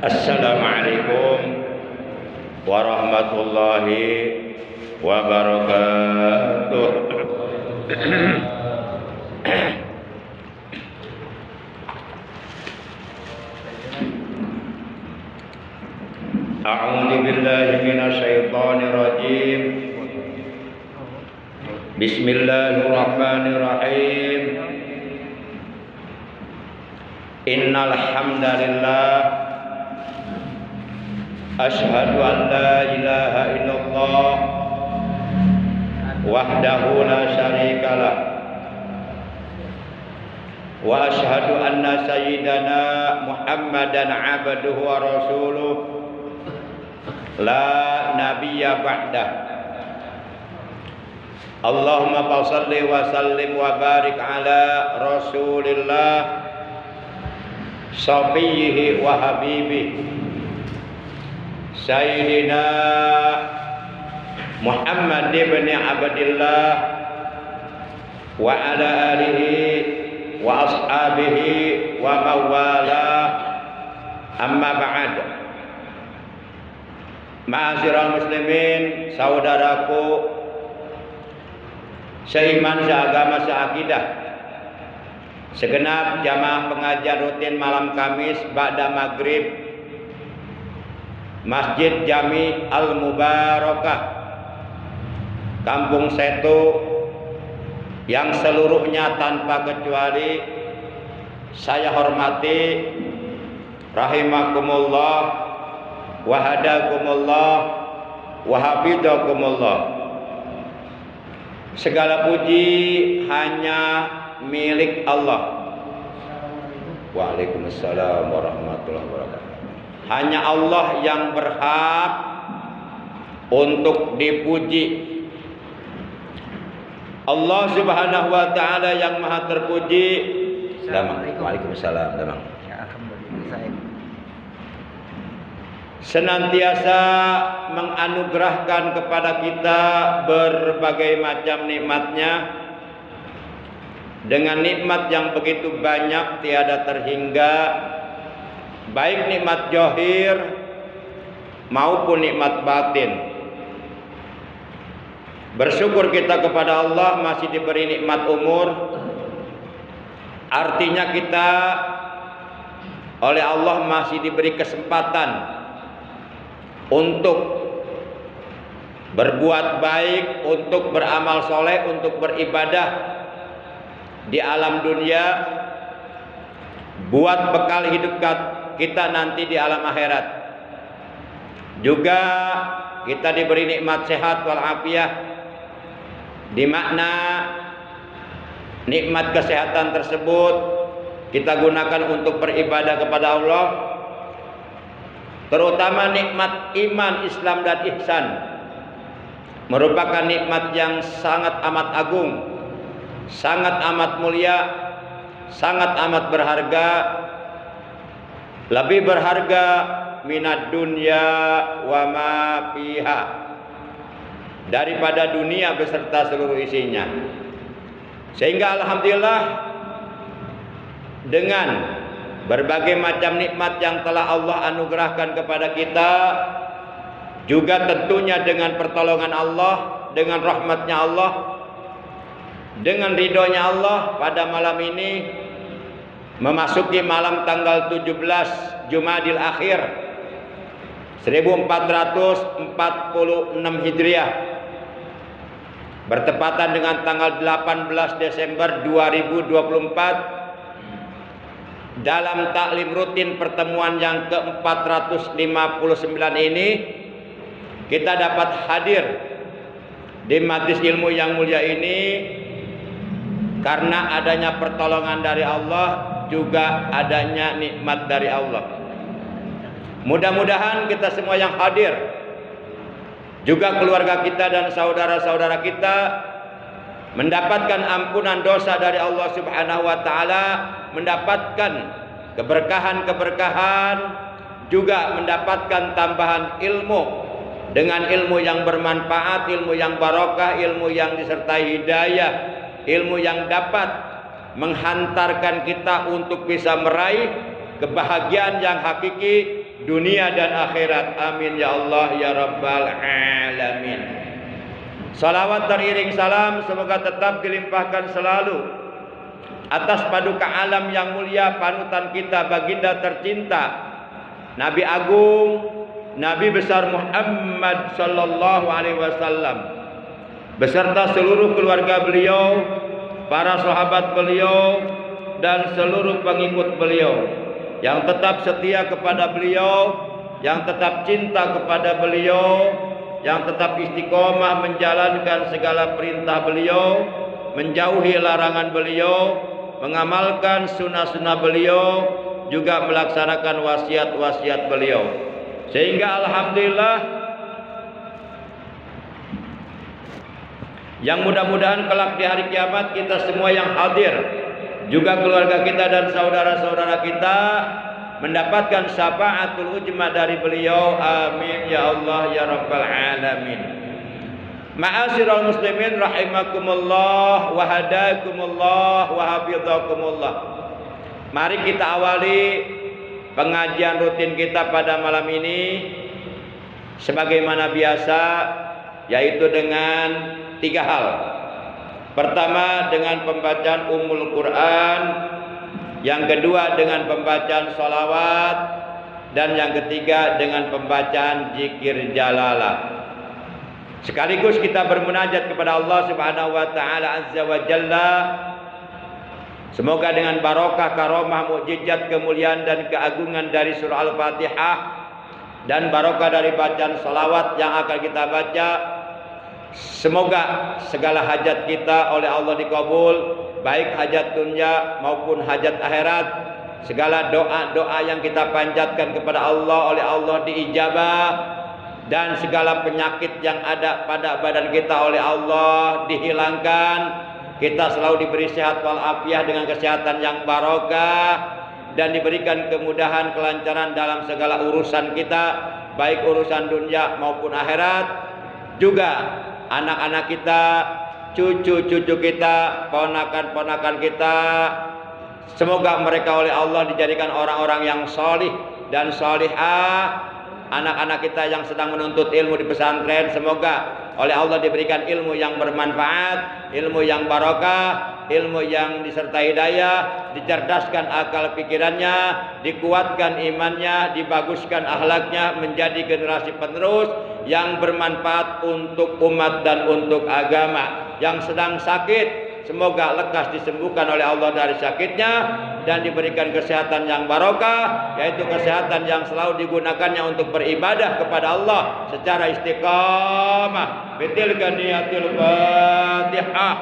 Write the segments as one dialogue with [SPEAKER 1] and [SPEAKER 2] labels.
[SPEAKER 1] Assalamualaikum warahmatullahi wabarakatuh. A'udzu billahi minasy syaithanir rajim. Bismillahirrahmanirrahim. Innal hamdalillah asyhadu an la ilaha illallah wahdahu la syarikalah wa asyhadu anna sayyidana Muhammadan abduhu wa rasuluh la nabiyya ba'dah. Allahumma shalli wa sallim wa barik ala rasulillah safiyhi wa habibi Sayyidina Muhammad ibn Abdillah wa ala alihi wa ashabihi wa mawala, amma ba'd. Ma'asyiral muslimin, saudaraku seiman, seagama, seakidah, segenap jamaah pengajian rutin malam Kamis ba'da maghrib Masjid Jami Al-Mubarakah Kampung Setu, yang seluruhnya tanpa kecuali saya hormati, rahimakumullah wa hadakumullah wa hafizakumullah. Segala puji hanya milik Allah. Waalaikumsalam warahmatullahi wabarakatuh. Hanya Allah yang berhak untuk dipuji. Allah Subhanahu wa taala yang maha terpuji. Waalaikumsalam. Senantiasa menganugerahkan kepada kita berbagai macam nikmatnya, dengan nikmat yang begitu banyak tiada terhingga, baik nikmat zahir maupun nikmat batin. Bersyukur kita kepada Allah masih diberi nikmat umur. Artinya kita oleh Allah masih diberi kesempatan untuk berbuat baik, untuk beramal soleh, untuk beribadah di alam dunia, buat bekal hidup kita nanti di alam akhirat. Juga kita diberi nikmat sehat wal afiyah, di makna nikmat kesehatan tersebut kita gunakan untuk beribadah kepada Allah, terutama nikmat iman, Islam dan ihsan, merupakan nikmat yang sangat amat agung, sangat amat mulia, sangat amat berharga, lebih berharga minad dunya wa ma fiha, daripada dunia beserta seluruh isinya. Sehingga alhamdulillah, dengan berbagai macam nikmat yang telah Allah anugerahkan kepada kita, juga tentunya dengan pertolongan Allah, dengan rahmatnya Allah, dengan ridhonya Allah, pada malam ini memasuki malam tanggal 17 Jumadil Akhir 1446 Hijriah, bertepatan dengan tanggal 18 Desember 2024, dalam taklim rutin pertemuan yang ke-459 ini kita dapat hadir di majelis ilmu yang mulia ini karena adanya pertolongan dari Allah, juga adanya nikmat dari Allah. Mudah-mudahan kita semua yang hadir, juga keluarga kita dan saudara-saudara kita, mendapatkan ampunan dosa dari Allah Subhanahu wa taala, mendapatkan keberkahan-keberkahan, juga mendapatkan tambahan ilmu, dengan ilmu yang bermanfaat, ilmu yang barokah, ilmu yang disertai hidayah, ilmu yang dapat menghantarkan kita untuk bisa meraih kebahagiaan yang hakiki, dunia dan akhirat. Amin ya Allah ya Rabbal alamin. Salawat teriring salam semoga tetap dilimpahkan selalu atas paduka alam yang mulia, panutan kita, baginda tercinta, Nabi Agung, Nabi besar Muhammad sallallahu alaihi wasallam, beserta seluruh keluarga beliau, para sahabat beliau, dan seluruh pengikut beliau yang tetap setia kepada beliau, yang tetap cinta kepada beliau, yang tetap istiqomah menjalankan segala perintah beliau, menjauhi larangan beliau, mengamalkan sunnah-sunnah beliau, juga melaksanakan wasiat-wasiat beliau. Sehingga alhamdulillah yang mudah-mudahan kelak di hari kiamat kita semua yang hadir, juga keluarga kita dan saudara-saudara kita, mendapatkan syafaatul ujma dari beliau. Amin ya Allah ya Rabbal alamin. Ma'asyiral muslimin rahimakumullah wa hadakumullah wa hafizakumullah. Mari kita awali pengajian rutin kita pada malam ini sebagaimana biasa, yaitu dengan 3 hal. Pertama dengan pembacaan Ummul Quran, yang kedua dengan pembacaan sholawat, dan yang ketiga dengan pembacaan zikir jalalah. Sekaligus kita bermunajat kepada Allah Subhanahu wa taala azza wa jalla. Semoga dengan barokah, karomah, mukjizat, kemuliaan dan keagungan dari surah Al-Fatihah dan barokah dari bacaan sholawat yang akan kita baca, semoga segala hajat kita oleh Allah dikabul, baik hajat dunia maupun hajat akhirat. Segala doa-doa yang kita panjatkan kepada Allah oleh Allah diijabah, dan segala penyakit yang ada pada badan kita oleh Allah dihilangkan. Kita selalu diberi sehat walafiat dengan kesehatan yang barokah, dan diberikan kemudahan, kelancaran dalam segala urusan kita, baik urusan dunia maupun akhirat. Juga anak-anak kita, cucu-cucu kita, ponakan-ponakan kita, semoga mereka oleh Allah dijadikan orang-orang yang solih dan solihah. Anak-anak kita yang sedang menuntut ilmu di pesantren, semoga oleh Allah diberikan ilmu yang bermanfaat, ilmu yang barokah, ilmu yang disertai hidayah, dicerdaskan akal pikirannya, dikuatkan imannya, dibaguskan akhlaknya, menjadi generasi penerus yang bermanfaat untuk umat dan untuk agama. Yang sedang sakit, semoga lekas disembuhkan oleh Allah dari sakitnya dan diberikan kesehatan yang barokah, yaitu kesehatan yang selalu digunakannya untuk beribadah kepada Allah secara istiqamah. Bitilka niyatil Fatihah.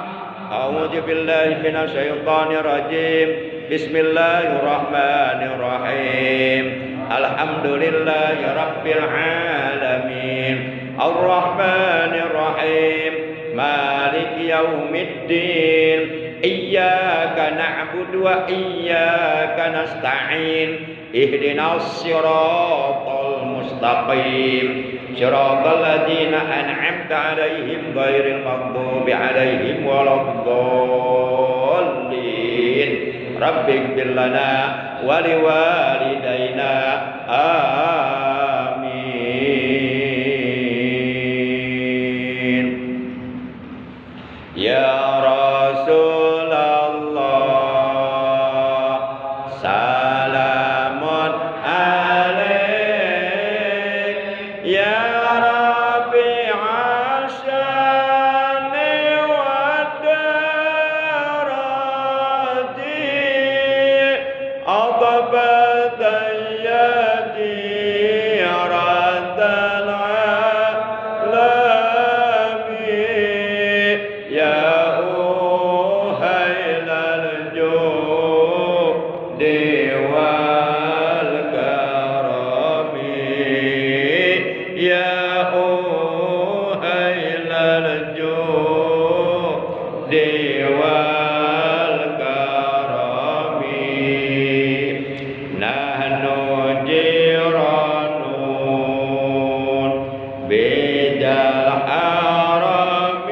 [SPEAKER 1] A'udzu billahi minasyaitonir rajim. Bismillahirrahmanirrahim. Alhamdulillahi rabbil alamin. Ar-Rahmanir Rahim. Malik yaumiddin. Iyyaka na'budu wa iyyaka nasta'in. Ihdinas siratal mustaqim. Siratal ladzina an'amta 'alaihim ghairil maghdubi 'alaihim waladdallin. Rabbighfir lana wa liwalidayna. Amin. Ya Rasulullah, salamun alaik. Ya Rabbi asyani wa darati. Aqbat yadi radal alami. Ya uhailal judi wal karami. Ya uhailal judi wal karami. Nahnu jiranun bijal harami.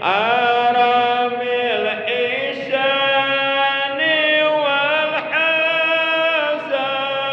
[SPEAKER 1] Aramil isani wal hasan.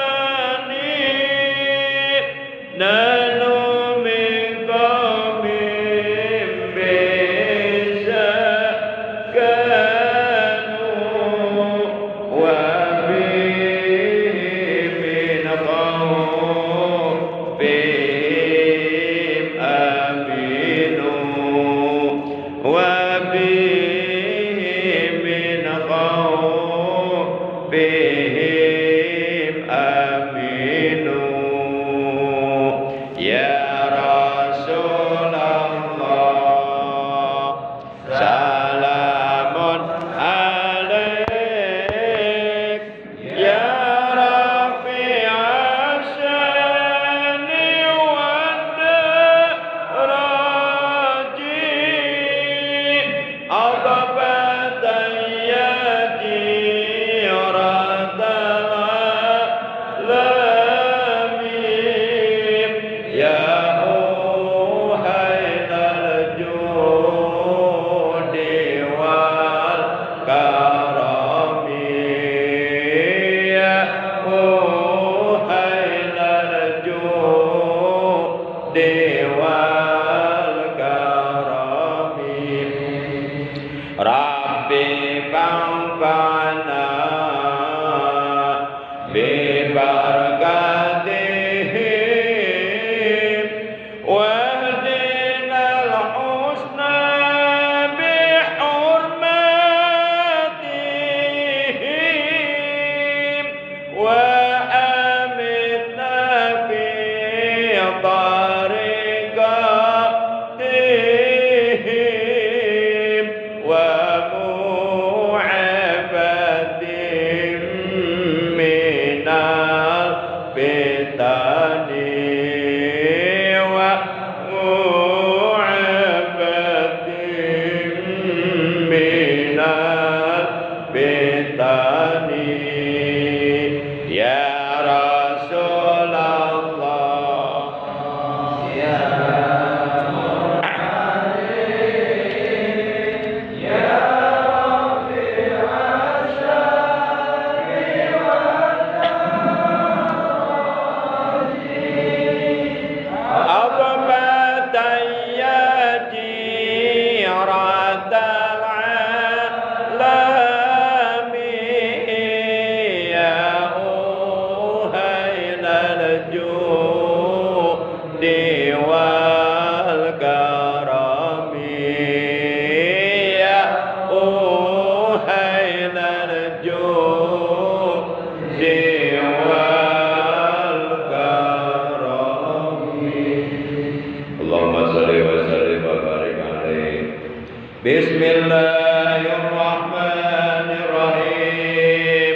[SPEAKER 1] Bismillahirrahmanirrahim.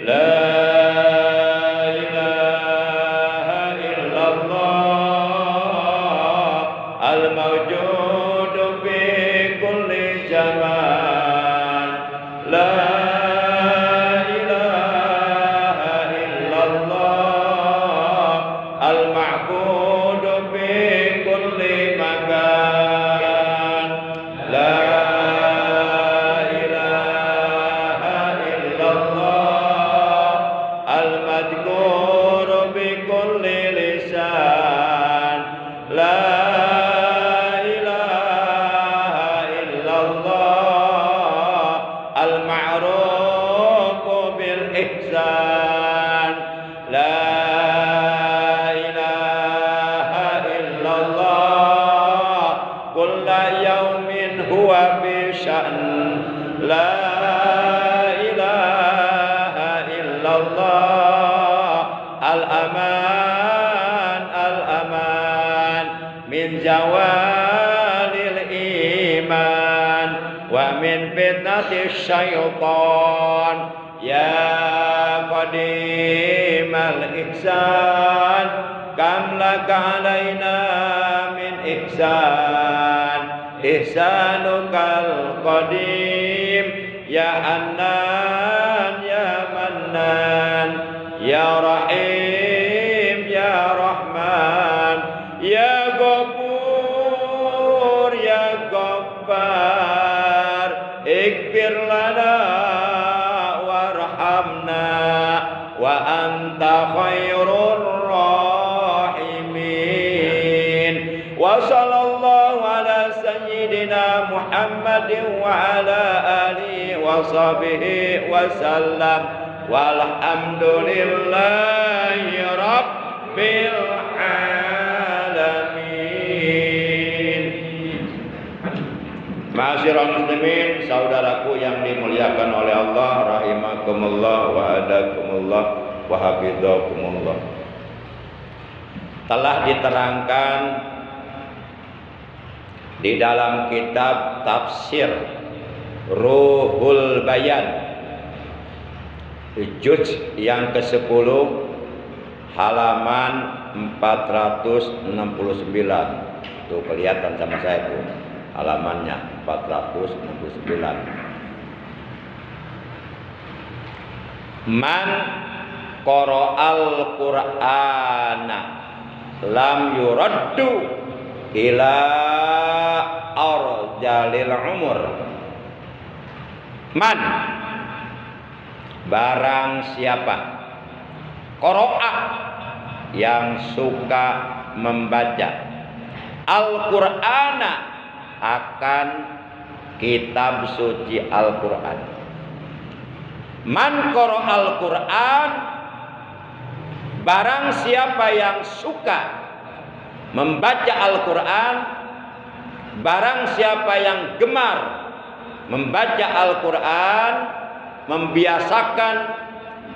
[SPEAKER 1] La ilaha illallah al-mawjudu fi kulli zaman. La ilaha illallah al-ma'budu fi kulli makan. La ilaha illallah al-madhkuru bi kulli lisan. La ilaha illallah al-ma'rufu bil ihsan. La ilaha illallah kulla yaumin huwa fi sya'n. La ilaha illallah al-aman al-aman min zawalil iman wa min fitnatis syaitan. Ya qadimal ihsan kam laka alaina min ihsan. Ihsanukal qadim ya Annan ya Mannan ya Rahim ya Rahman ya Ghafur ya Ghaffar. Ighfir lana warhamna wa anta khairur rahimin. Wa sallallahu ala sayyidina Muhammadin wa ala alihi wa sahbihi wa sallam. Walhamdulillahi rabbil alamin. Ma'asyiral muslimin, saudaraku yang dimuliakan oleh Allah, rahimakumullah wa adakumullah wa hafizakumullah. Telah diterangkan di dalam kitab tafsir Ruhul Bayan juz yang ke-10 halaman 469. Tuh kelihatan sama saya tuh halamannya 469. Man qara'al Qur'ana lam yuraddu ila arjalil umur. Man, barang siapa qara'a, yang suka membaca Al-Qur'ana, akan kitab suci Al-Qur'an. Man qara'al Qur'an, barang siapa yang suka membaca Al-Qur'an, barang siapa yang gemar membaca Al-Qur'an, membiasakan,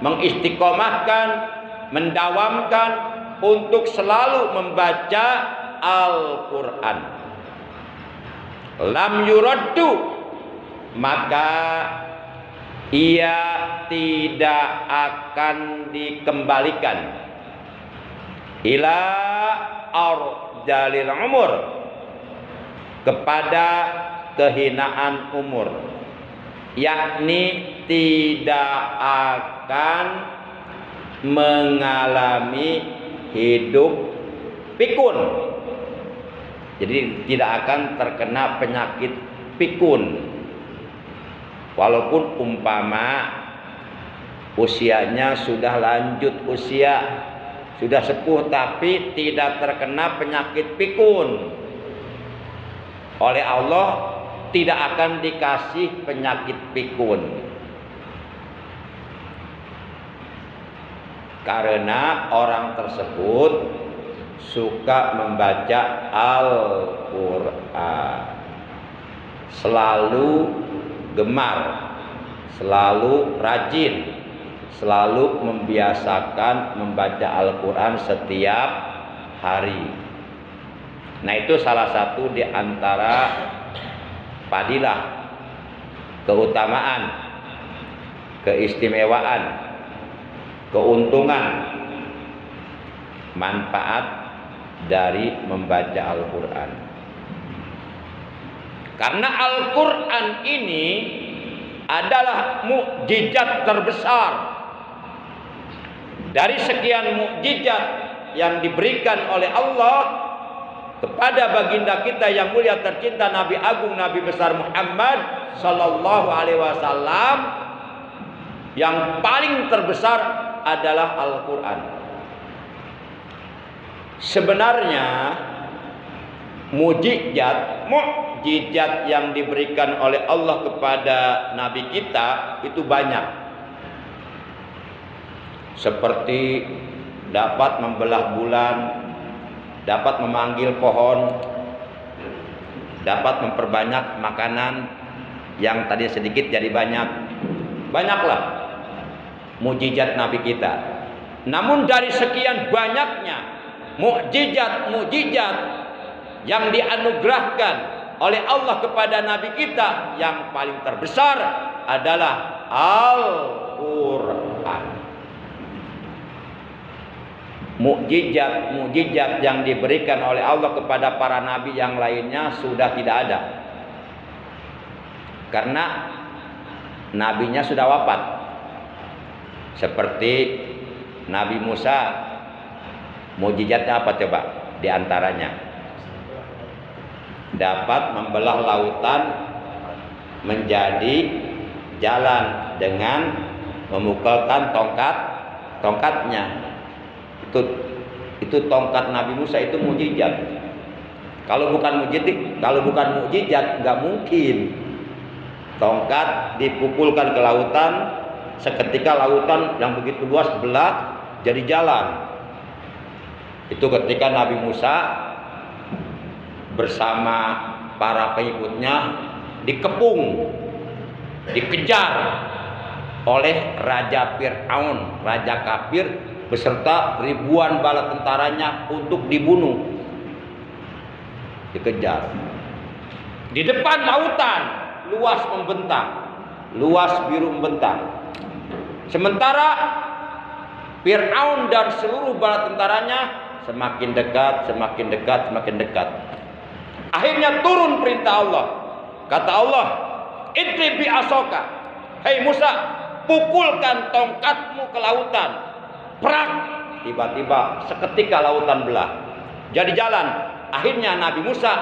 [SPEAKER 1] mengistiqomahkan, mendawamkan untuk selalu membaca Al-Qur'an, lam yuraddu, maka ia tidak akan dikembalikan ila arjalil umur, kepada kehinaan umur, yakni tidak akan mengalami hidup pikun. Jadi tidak akan terkena penyakit pikun, walaupun umpama usianya sudah lanjut usia, sudah sepuh, tapi tidak terkena penyakit pikun. Oleh Allah tidak akan dikasih penyakit pikun, karena orang tersebut suka membaca Al-Qur'an, selalu gemar, selalu rajin, selalu membiasakan membaca Al-Qur'an setiap hari. Nah, itu salah satu di antara fadilah, keutamaan, keistimewaan, keuntungan, manfaat dari membaca Al-Quran. Karena Al-Quran ini adalah mukjizat terbesar dari sekian mukjizat yang diberikan oleh Allah kepada baginda kita yang mulia tercinta, Nabi Agung, Nabi besar Muhammad sallallahu alaihi wasallam. Yang paling terbesar adalah Al-Quran. Sebenarnya mukjizat yang diberikan oleh Allah kepada Nabi kita itu banyak. Seperti dapat membelah bulan, dapat memanggil pohon, dapat memperbanyak makanan yang tadi sedikit jadi banyak. Banyaklah mukjizat Nabi kita. Namun dari sekian banyaknya mukjizat yang dianugerahkan oleh Allah kepada Nabi kita, yang paling terbesar adalah Al-Quran. Mukjizat yang diberikan oleh Allah kepada para nabi yang lainnya sudah tidak ada, karena nabinya sudah wafat. Seperti Nabi Musa, mukjizatnya apa coba? Di antaranya dapat membelah lautan menjadi jalan dengan memukulkan tongkatnya. Itu tongkat Nabi Musa, itu mukjizat. Kalau bukan mukjizat nggak mungkin tongkat dipukulkan ke lautan, seketika lautan yang begitu luas belah jadi jalan. Itu ketika Nabi Musa bersama para pengikutnya dikepung, dikejar oleh Raja Fir'aun, raja kafir, beserta ribuan bala tentaranya untuk dibunuh. Dikejar di depan lautan luas membentang, luas biru membentang. Sementara Fir'aun dan seluruh bala tentaranya semakin dekat. Akhirnya turun perintah Allah. Kata Allah, "Idrib bi asoka." Hei Musa, pukulkan tongkatmu ke lautan. Prak! Tiba-tiba seketika lautan belah, jadi jalan. Akhirnya Nabi Musa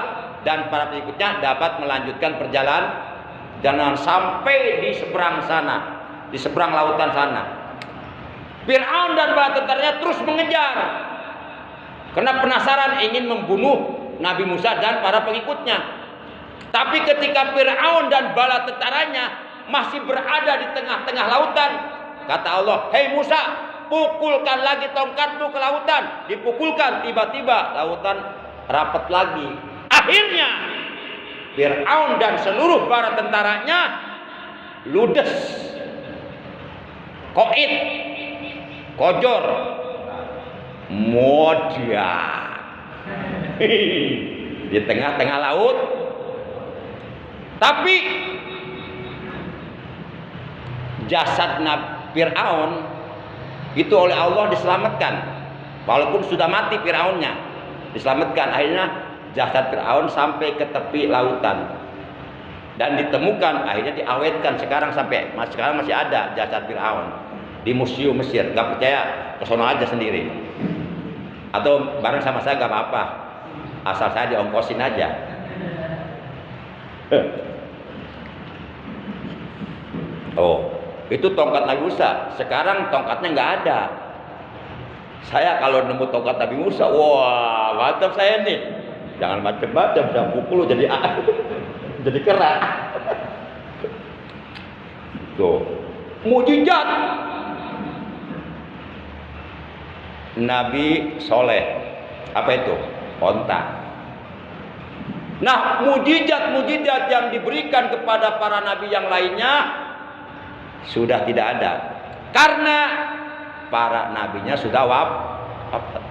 [SPEAKER 1] dan para pengikutnya dapat melanjutkan perjalanan sampai di seberang sana, di seberang lautan sana. Fir'aun dan bala tentaranya terus mengejar karena penasaran ingin membunuh Nabi Musa dan para pengikutnya. Tapi ketika Fir'aun dan bala tentaranya masih berada di tengah-tengah lautan, kata Allah, "Hei Musa, pukulkan lagi tongkatmu ke lautan." Dipukulkan, tiba-tiba lautan rapat lagi. Akhirnya Fir'aun dan seluruh para tentaranya ludes, koid, kojor, modar di tengah-tengah laut. Tapi jasad Fir'aun itu oleh Allah diselamatkan, walaupun sudah mati Fir'aunnya, diselamatkan. Akhirnya jasad Fir'aun sampai ke tepi lautan dan ditemukan, akhirnya diawetkan. Sekarang masih ada jasad Fir'aun di museum Mesir. Gak percaya, ke sono aja sendiri, atau bareng sama saya gak apa-apa, asal saya diongkosin aja. Oh, itu tongkat Nabi Musa. Sekarang tongkatnya nggak ada. Saya kalau nemu tongkat Nabi Musa, wah mantap saya nih. Jangan macam-macam, saya pukul jadi jadi kerak. Tuh, mukjizat Nabi Soleh. Apa itu? Onta. Nah, mukjizat yang diberikan kepada para nabi yang lainnya sudah tidak ada, karena para nabinya sudah wafat.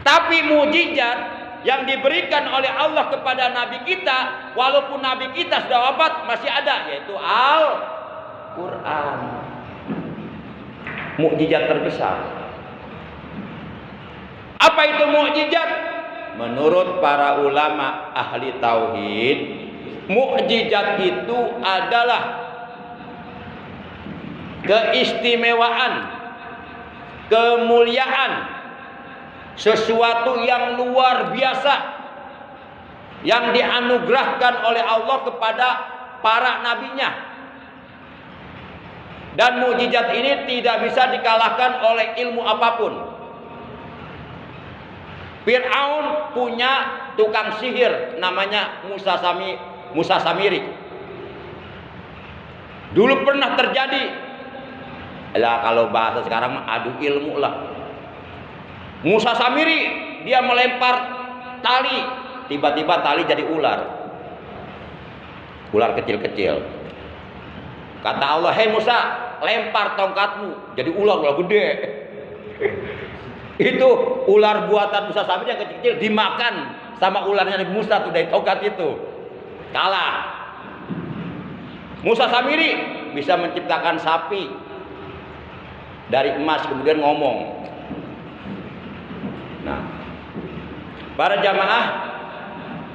[SPEAKER 1] Tapi mukjizat yang diberikan oleh Allah kepada Nabi kita, walaupun Nabi kita sudah wafat, masih ada, yaitu Al-Quran. Mukjizat terbesar. Apa itu mukjizat? Menurut para ulama ahli tauhid, mukjizat itu adalah keistimewaan, kemuliaan, sesuatu yang luar biasa yang dianugerahkan oleh Allah kepada para nabinya. Dan mukjizat ini tidak bisa dikalahkan oleh ilmu apapun. Fir'aun punya tukang sihir namanya Musa Samiri. Dulu pernah terjadi. Lah kalau bahasa sekarang adu ilmu lah. Musa Samiri dia melempar tali, tiba-tiba tali jadi ular. Ular kecil-kecil. Kata Allah, "Hei Musa, lempar tongkatmu." Jadi ular gede. Itu ular buatan Musa Samiri yang kecil-kecil dimakan sama ularnya Nabi Musa tuh dari tongkat itu. Kalah. Musa Samiri bisa menciptakan sapi dari emas kemudian ngomong. Nah, para jamaah,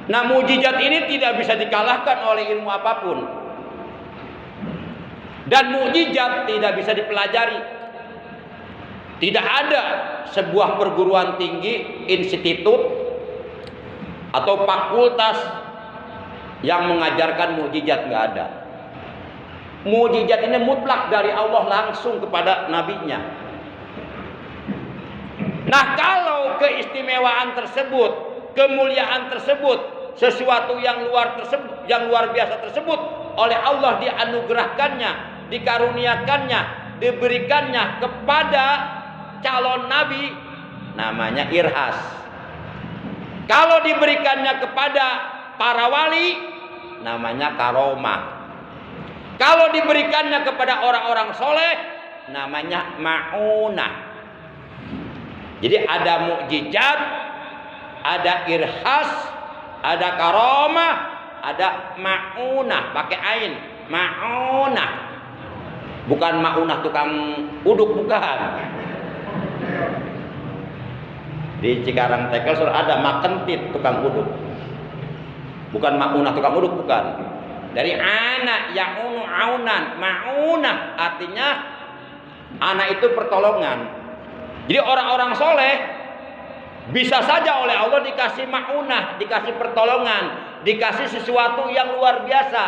[SPEAKER 1] nah mukjizat ini tidak bisa dikalahkan oleh ilmu apapun. Dan mukjizat tidak bisa dipelajari. Tidak ada sebuah perguruan tinggi, institut atau fakultas yang mengajarkan mukjizat, nggak ada. Mukjizat ini mutlak dari Allah langsung kepada nabinya. Nah, kalau keistimewaan tersebut, kemuliaan tersebut, sesuatu yang luar biasa tersebut oleh Allah dianugerahkannya, dikaruniakannya, diberikannya kepada calon nabi, namanya irhas. Kalau diberikannya kepada para wali, namanya karomah. Kalau diberikannya kepada orang-orang soleh, namanya ma'unah. Jadi ada mukjizat, ada irhas, ada karomah, ada ma'unah, pakai ain, ma'unah. Bukan ma'unah tukang uduk, bukan. Di Cikarang Tekel ada makentit tukang uduk. Bukan ma'unah tukang uduk, bukan. Dari anak ya'unu aunan, ma'unah artinya anak itu pertolongan. Jadi orang-orang soleh bisa saja oleh Allah dikasih ma'unah, dikasih pertolongan, dikasih sesuatu yang luar biasa,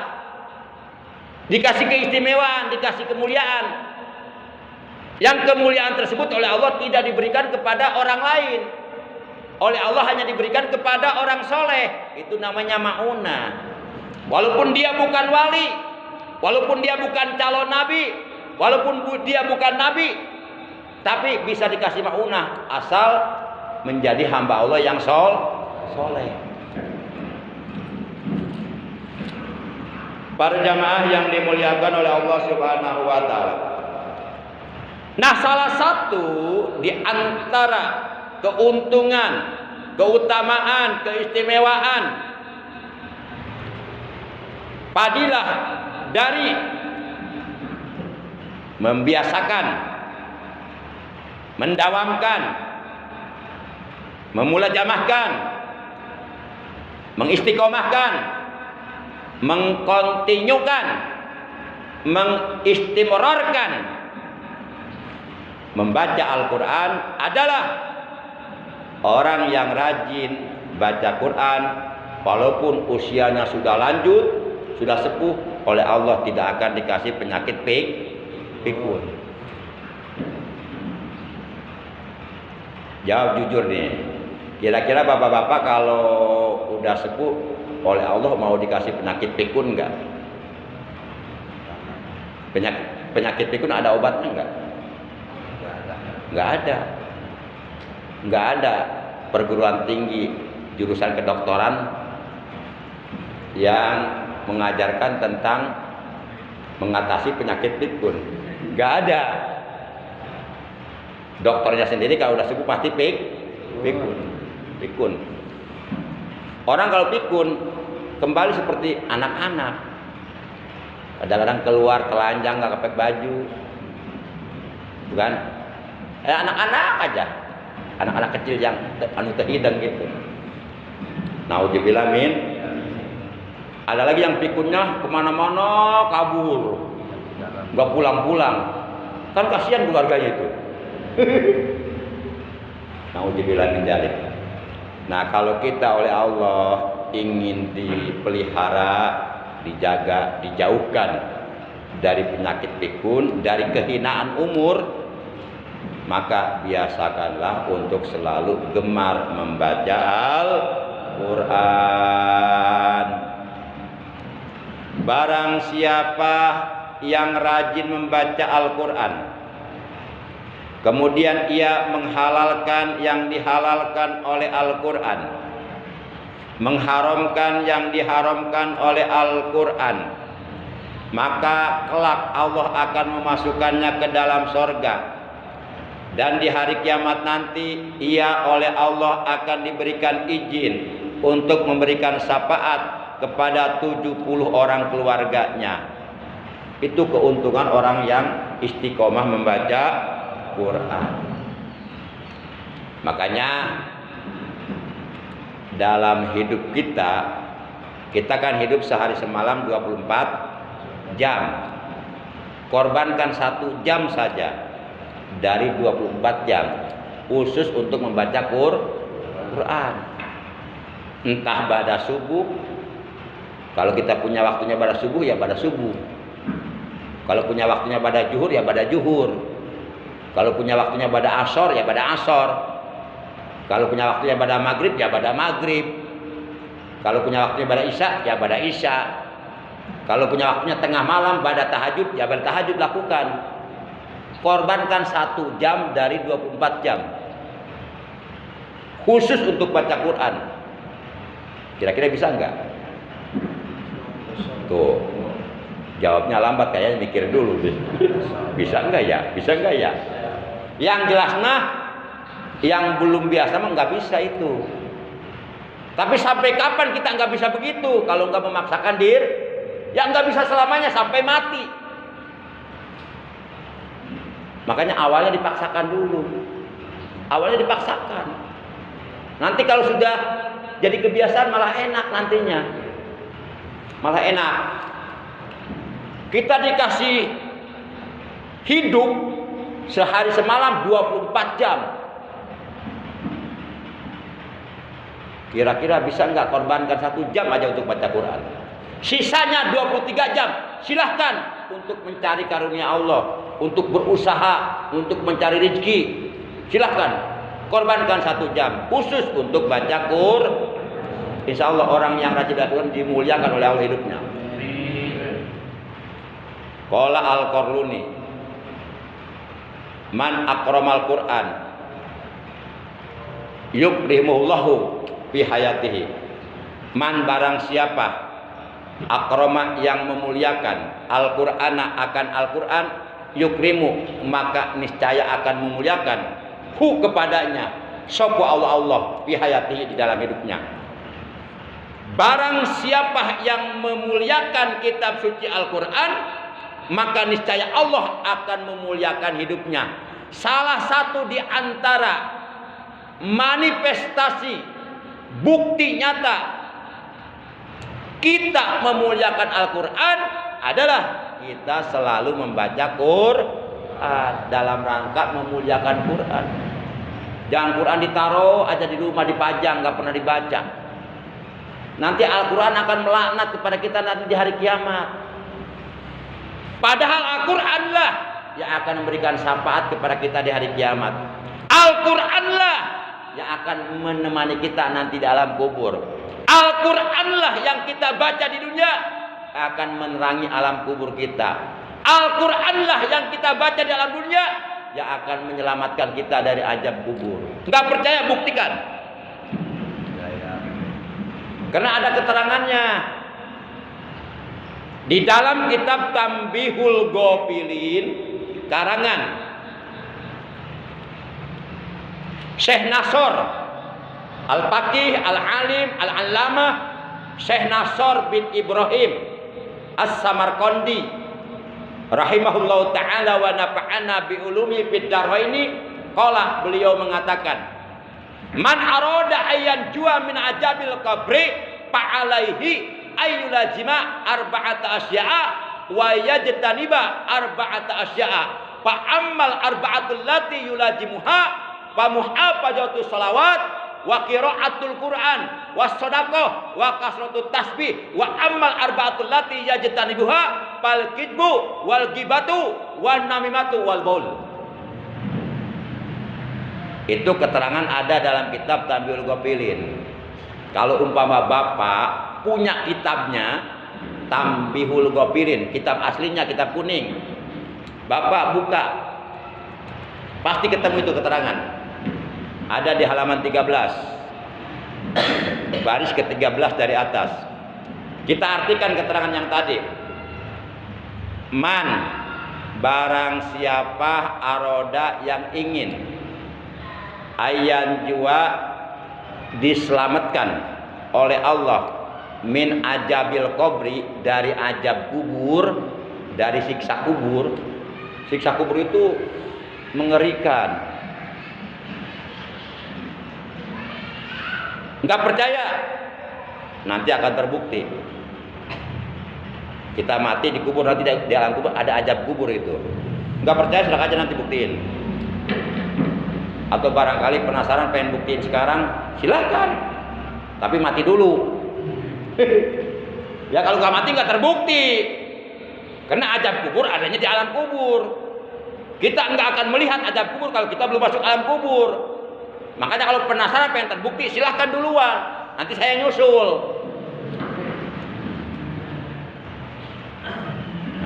[SPEAKER 1] dikasih keistimewaan, dikasih kemuliaan. Yang kemuliaan tersebut oleh Allah tidak diberikan kepada orang lain. Oleh Allah hanya diberikan kepada orang soleh. Itu namanya ma'unah. Walaupun dia bukan wali, walaupun dia bukan calon nabi, walaupun dia bukan nabi, tapi bisa dikasih ma'unah asal menjadi hamba Allah yang soleh. Para jamaah yang dimuliakan oleh Allah Subhanahu wa taala. Nah, salah satu di antara keuntungan, keutamaan, keistimewaan, fadilah dari membiasakan, mendawamkan, memulajamahkan, mengistiqomahkan, mengkontinyukan, mengistimrarkan membaca Al-Quran adalah orang yang rajin baca Quran walaupun usianya sudah lanjut, sudah sepuh, oleh Allah tidak akan dikasih penyakit pikun. Jawab jujur nih, kira-kira bapak-bapak kalau udah sepuh oleh Allah mau dikasih penyakit pikun enggak? Penyakit pikun ada obatnya enggak? Enggak ada. Enggak ada perguruan tinggi jurusan kedokteran yang mengajarkan tentang mengatasi penyakit pikun. Enggak ada. Dokternya sendiri kalau udah sepuh pasti pikun. Orang kalau pikun kembali seperti anak-anak. Kadang-kadang keluar telanjang nggak kepek baju, bukan? Anak-anak aja, anak-anak kecil yang anu terhidang gitu. Naudzubillah min. Ada lagi yang pikunnya kemana-mana kabur, nggak pulang-pulang. Kan kasihan keluarganya itu. Naudzubillah min dzalik. Nah, kalau kita oleh Allah ingin dipelihara, dijaga, dijauhkan dari penyakit pikun, dari kehinaan umur, maka biasakanlah untuk selalu gemar membaca Al-Quran. Barang siapa yang rajin membaca Al-Quran, kemudian ia menghalalkan yang dihalalkan oleh Al-Quran, mengharamkan yang diharamkan oleh Al-Quran, maka kelak Allah akan memasukkannya ke dalam sorga. Dan di hari kiamat nanti ia oleh Allah akan diberikan izin untuk memberikan syafaat kepada 70 orang keluarganya. Itu keuntungan orang yang istiqomah membaca Quran. Makanya dalam hidup kita kan hidup sehari semalam 24 jam. Korbankan 1 jam saja dari 24 jam khusus untuk membaca Quran. Entah pada subuh, kalau kita punya waktunya pada subuh ya pada subuh. Kalau punya waktunya pada zuhur ya pada zuhur. Kalau punya waktunya pada asor ya pada asor. Kalau punya waktunya pada maghrib ya pada maghrib. Kalau punya waktunya pada isya ya pada isya. Kalau punya waktunya tengah malam pada tahajud ya pada tahajud lakukan. Korbankan 1 jam dari 24 jam khusus untuk baca Quran. Kira-kira bisa enggak? Tuh, jawabnya lambat, kayaknya mikir dulu. Bisa enggak ya? Bisa enggak ya? Yang jelas yang belum biasa mah nggak bisa itu. Tapi sampai kapan kita nggak bisa begitu? Kalau nggak memaksakan diri, ya nggak bisa selamanya sampai mati. Makanya awalnya dipaksakan dulu. Awalnya dipaksakan. Nanti kalau sudah jadi kebiasaan malah enak nantinya. Malah enak. Kita dikasih hidup sehari semalam 24 jam. Kira-kira bisa nggak korbankan 1 jam aja untuk baca Quran? Sisanya 23 jam silahkan untuk mencari karunia Allah, untuk berusaha, untuk mencari rezeki. Silahkan korbankan 1 jam khusus untuk baca Quran. Insya Allah orang yang rajin baca Quran dimuliakan oleh Allah hidupnya. Qala Al-Qarluni, man akramal Quran yukrimuhullahu fi hayatihi. Man barang siapa akrama yang memuliakan Al-Qur'ana akan Al-Qur'an, yukrimu maka niscaya akan memuliakan hu kepadanya sapa Allah fi hayatihi di dalam hidupnya. Barang siapa yang memuliakan kitab suci Al-Qur'an, maka niscaya Allah akan memuliakan hidupnya. Salah satu di antara manifestasi bukti nyata kita memuliakan Al-Quran adalah kita selalu membaca Quran dalam rangka memuliakan Quran. Jangan Quran ditaruh aja di rumah dipajang nggak pernah dibaca. Nanti Al-Quran akan melaknat kepada kita nanti di hari kiamat. Padahal Al-Quranlah yang akan memberikan syafaat kepada kita di hari kiamat. Al-Quranlah yang akan menemani kita nanti di alam kubur. Al-Quranlah yang kita baca di dunia akan menerangi alam kubur kita. Al-Quranlah yang kita baca di alam dunia yang akan menyelamatkan kita dari azab kubur. Nggak percaya, buktikan. Karena ada keterangannya di dalam kitab Tambihul Ghafilin karangan Syekh Nasr Al-Faqih, Al-Alim, Al-Allamah Syekh Nasr bin Ibrahim As-Samarqandi rahimahullahu ta'ala wa nafa'ana bi ulumi fid dharaini. Qala, beliau mengatakan, man arada ayyan jua min ajabil qabri fa'alaihi ayyulazima arba'ata asya'a wa yajtaniba arba'ata asya'a fa ammal arba'atul lati yulazimuha fa muhafazatu salawat wa qiraatul Qur'an wa shadaqah wa kasratut tasbih wa ammal arba'atul lati yajtanibuha fal kidbu wal ghibatu wan namimatu wal baul. Itu keterangan ada dalam kitab Tanbihul Ghafilin. Kalau umpama Bapak punya kitabnya Tanbihul Ghafilin, kitab aslinya, kitab kuning, Bapak buka, pasti ketemu itu keterangan. Ada di halaman 13, baris ke-13 dari atas. Kita artikan keterangan yang tadi. Man, barang siapa aroda yang ingin ayyan jua diselamatkan oleh Allah min ajabil qabri, dari ajab kubur, dari siksa kubur. Siksa kubur itu mengerikan. Enggak percaya, nanti akan terbukti. Kita mati di kubur, nanti di alam kubur ada ajab kubur itu. Enggak percaya, silakan aja nanti buktiin. Atau barangkali penasaran pengen buktiin sekarang, silakan. Tapi mati dulu. Ya kalau nggak mati nggak terbukti. Karena ajab kubur adanya di alam kubur. Kita nggak akan melihat ajab kubur kalau kita belum masuk alam kubur. Makanya kalau penasaran pengen terbukti, silahkan duluan. Nanti saya nyusul.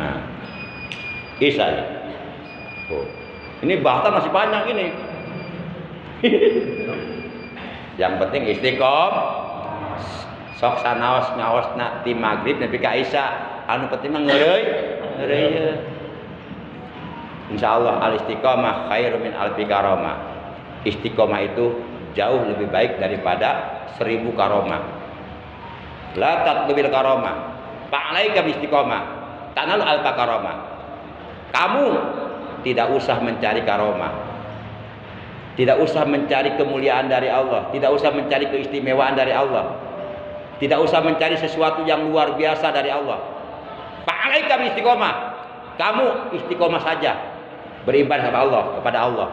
[SPEAKER 1] Nah, bisa ya. Oh. Ini bahasa masih banyak ini. Yang penting istiqomah. Sok sanaos ngaosna ti magrib nepi ka isya, anu penting mah ngeureui. Insyaallah al istiqomah khairu min alfi karamah. Istiqomah itu jauh lebih baik daripada 1000 karomah. La tatlubil karomah, fa'alaika bistiqomah, tanal alfa karomah. Kamu tidak usah mencari karomah, tidak usah mencari kemuliaan dari Allah, tidak usah mencari keistimewaan dari Allah, tidak usah mencari sesuatu yang luar biasa dari Allah. Fa'alaika bistiqomah, kamu istiqomah saja beribadah kepada Allah.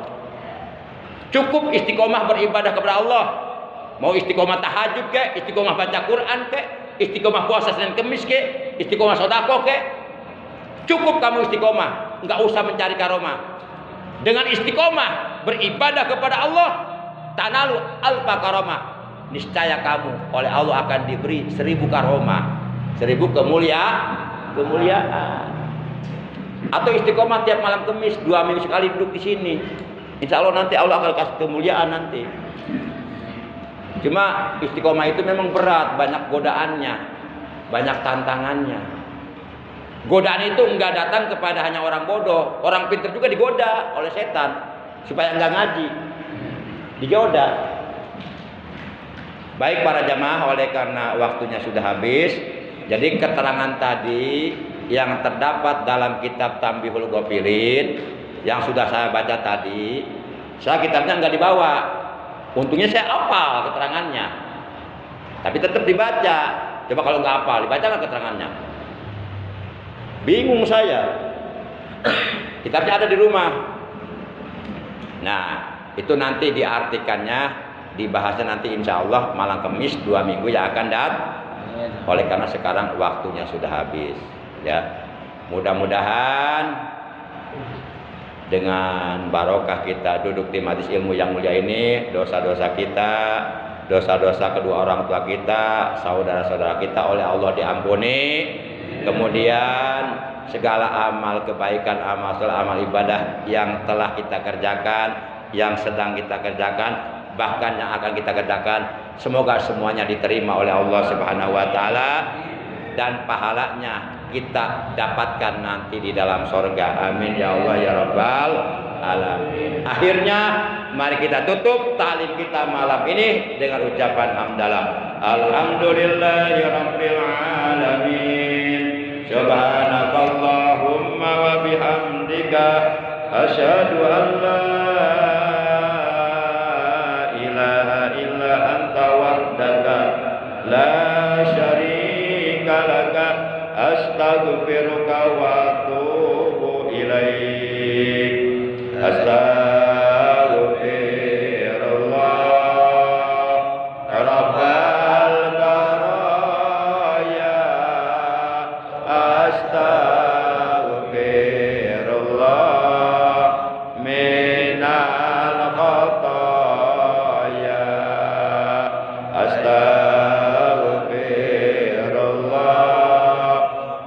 [SPEAKER 1] Cukup istiqomah beribadah kepada Allah. Mau istiqomah tahajud ke, istiqomah baca Quran ke, istiqomah puasa Senin Kemis ke, istiqomah sedekah ke. Cukup kamu istiqomah, enggak usah mencari karomah. Dengan istiqomah beribadah kepada Allah, tanalu alfa karomah. Niscaya kamu oleh Allah akan diberi 1000 karomah, 1000 kemuliaan. Atau istiqomah tiap malam Kemis 2 minggu sekali duduk di sini. Insya Allah nanti Allah akan kasih kemuliaan nanti. Cuma istiqomah itu memang berat, banyak godaannya, banyak tantangannya. Godaan itu enggak datang kepada hanya orang bodoh, orang pintar juga digoda oleh setan supaya enggak ngaji, digoda. Baik para jamaah, oleh karena waktunya sudah habis, jadi keterangan tadi yang terdapat dalam kitab Tanbihul Ghafilin yang sudah saya baca tadi, saya kitabnya nggak dibawa. Untungnya saya hafal keterangannya, tapi tetap dibaca. Coba kalau nggak hafal, dibaca nggak keterangannya? Bingung saya. Kitabnya ada di rumah. Nah, itu nanti diartikannya, dibahasnya nanti insya Allah malam Kamis 2 minggu yang akan datang. Oleh karena sekarang waktunya sudah habis, ya. Mudah-mudahan dengan barokah kita duduk di majelis ilmu yang mulia ini, dosa-dosa kita, dosa-dosa kedua orang tua kita, saudara-saudara kita oleh Allah diampuni. Kemudian segala amal kebaikan, amal saleh, amal ibadah yang telah kita kerjakan, yang sedang kita kerjakan, bahkan yang akan kita kerjakan, semoga semuanya diterima oleh Allah Subhanahu wa taala dan pahalanya kita dapatkan nanti di dalam sorga. Amin ya Allah ya Rabbal alamin. Akhirnya mari kita tutup ta'lim kita malam ini dengan ucapan hamdalah. Alhamdulillahi rabbil alamin. Subhanakallahumma wa bihamdika asyhadu an la ilaha illa anta wahdaka la syarika laka astaghfiruka wa atubu ilaik. Astaghfirullah rabbal baraya. Astaghfirullah minal khataya. Astaghfirullah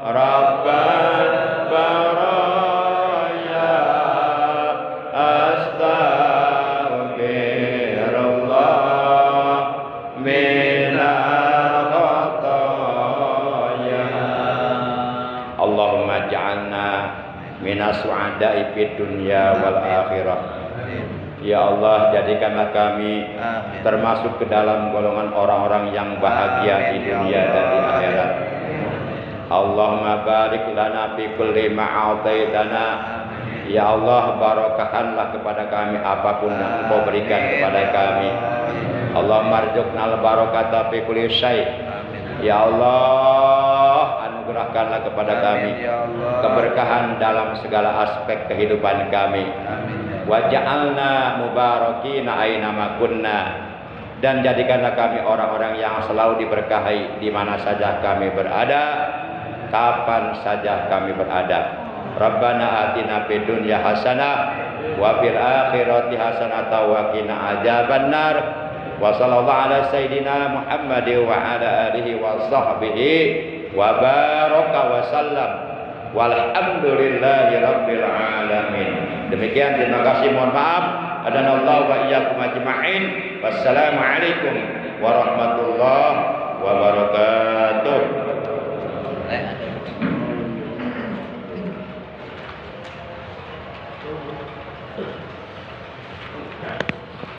[SPEAKER 1] rabbal baraya. Astaghfirullah minal khataya. Allahumma ja'alna minas su'ada'i fid dunya wal akhirah. Ya Allah, jadikanlah kami termasuk ke dalam golongan orang-orang yang bahagia di dunia dan di akhirat. Allahumma barik lana fi kulli ma'ataitana. Ya Allah, barokahkanlah kepada kami apapun yang Engkau berikan kepada kami. Allahumma arzuqnal barakata fi kulli syai'. Ya Allah, anugerahkanlah kepada kami keberkahan dalam segala aspek kehidupan kami. Waj'alna mubarakina aina ma kunna, dan jadikanlah kami orang-orang yang selalu diberkahi di mana saja kami berada, kapan saja kami berada. Rabbana atina fid dunya hasanah wa fil akhirati hasanah wa qina adzabannar. Wa sallallahu ala sayidina Muhammad wa ala alihi wa sahbihi wa baraka wa sallam. Walhamdulillahi rabbil alamin. Demikian, terima kasih, mohon maaf. Adanallahu wa iyyakum ajma'in. Wassalamualaikum warahmatullahi wabarakatuh.